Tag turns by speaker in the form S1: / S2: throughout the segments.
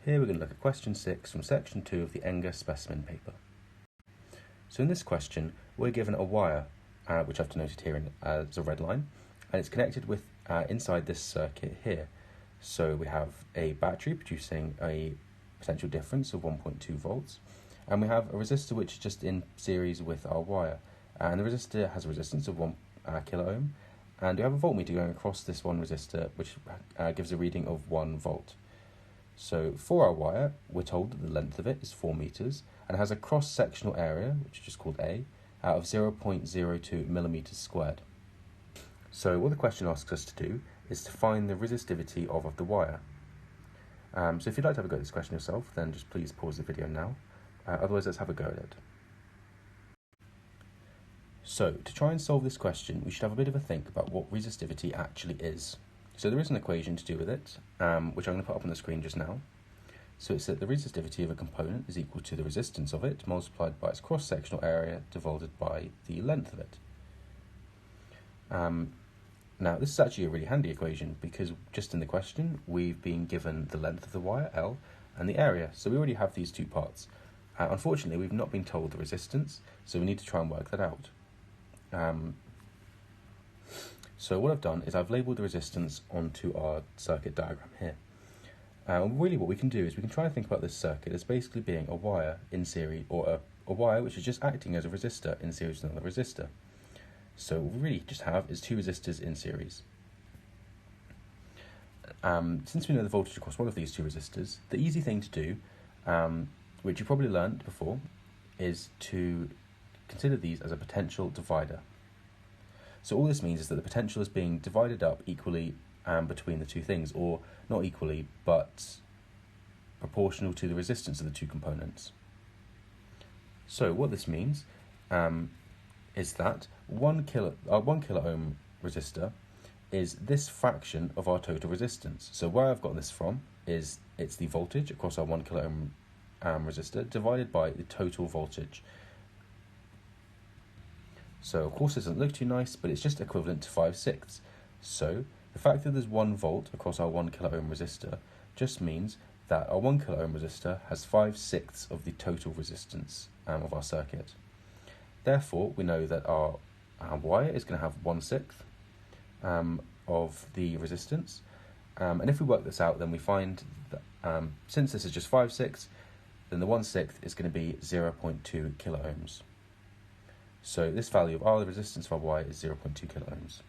S1: Here we're going to look at question 6 from section 2 of the ENGAA specimen paper. So in this question, we're given a wire, which I've denoted here as a red line, and it's connected with inside this circuit here. So we have a battery producing a potential difference of 1.2 volts, and we have a resistor which is just in series with our wire. And the resistor has a resistance of 1 kilo ohm, and we have a voltmeter going across this one resistor, which gives a reading of 1 volt. So for our wire, we're told that the length of it is 4 meters and has a cross-sectional area, which is just called A, of 0.02 millimeters squared. So what the question asks us to do is to find the resistivity of the wire. So if you'd like to have a go at this question yourself, then just please pause the video now. Otherwise, let's have a go at it. So to try and solve this question, we should have a bit of a think about what resistivity actually is. So there is an equation to do with it, which I'm going to put up on the screen just now. So it's that the resistivity of a component is equal to the resistance of it multiplied by its cross-sectional area divided by the length of it. Now this is actually a really handy equation because just in the question we've been given the length of the wire, L, and the area, so we already have these two parts. Unfortunately, we've not been told the resistance, so we need to try and work that out. So what I've done is I've labelled the resistance onto our circuit diagram here. Really what we can do is we can try and think about this circuit as basically being a wire in series, or a wire which is just acting as a resistor in series with another resistor. So what we really just have is two resistors in series. Since we know the voltage across one of these two resistors, the easy thing to do, which you probably learned before, is to consider these as a potential divider. So all this means is that the potential is being divided up equally between the two things, or not equally, but proportional to the resistance of the two components. So what this means is that 1 kilo ohm resistor is this fraction of our total resistance. So where I've got this from is it's the voltage across our 1 kilo ohm resistor divided by the total voltage. So of course it doesn't look too nice, but it's just equivalent to 5/6. So the fact that there's 1 volt across our 1 kilo ohm resistor just means that our 1 kilo ohm resistor has 5/6 of the total resistance of our circuit. Therefore, we know that our wire is going to have 1/6 of the resistance. And if we work this out, then we find that since this is just 5/6, then the 1/6 is going to be 0.2 kilo ohms. So this value of the resistance of our wire is 0.2 kilo ohms.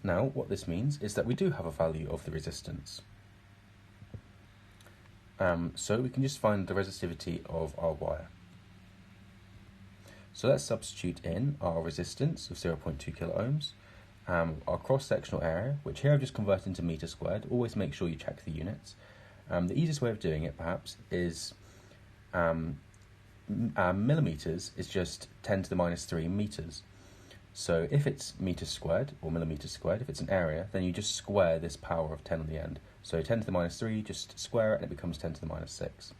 S1: Now, what this means is that we do have a value of the resistance. So we can just find the resistivity of our wire. So let's substitute in our resistance of 0.2 kilo ohms, our cross-sectional area, which here I've just converted into meter squared. Always make sure you check the units. The easiest way of doing it, perhaps, is millimeters is just 10 to the minus 3 meters. So if it's meters squared or millimeters squared, if it's an area, then you just square this power of 10 on the end. So 10 to the minus 3, just square it and it becomes 10 to the minus 6.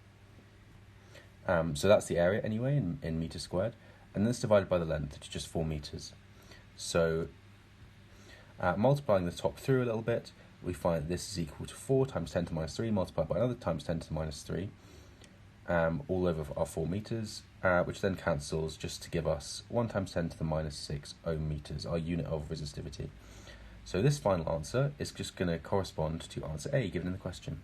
S1: So that's the area anyway in meters squared, and then it's divided by the length, which is just 4 meters. So multiplying the top through a little bit, we find that this is equal to 4 times 10 to the minus 3 multiplied by another times 10 to the minus 3. All over our 4 meters, which then cancels just to give us 1 times 10 to the minus 6 ohm meters, our unit of resistivity. So this final answer is just going to correspond to answer A given in the question.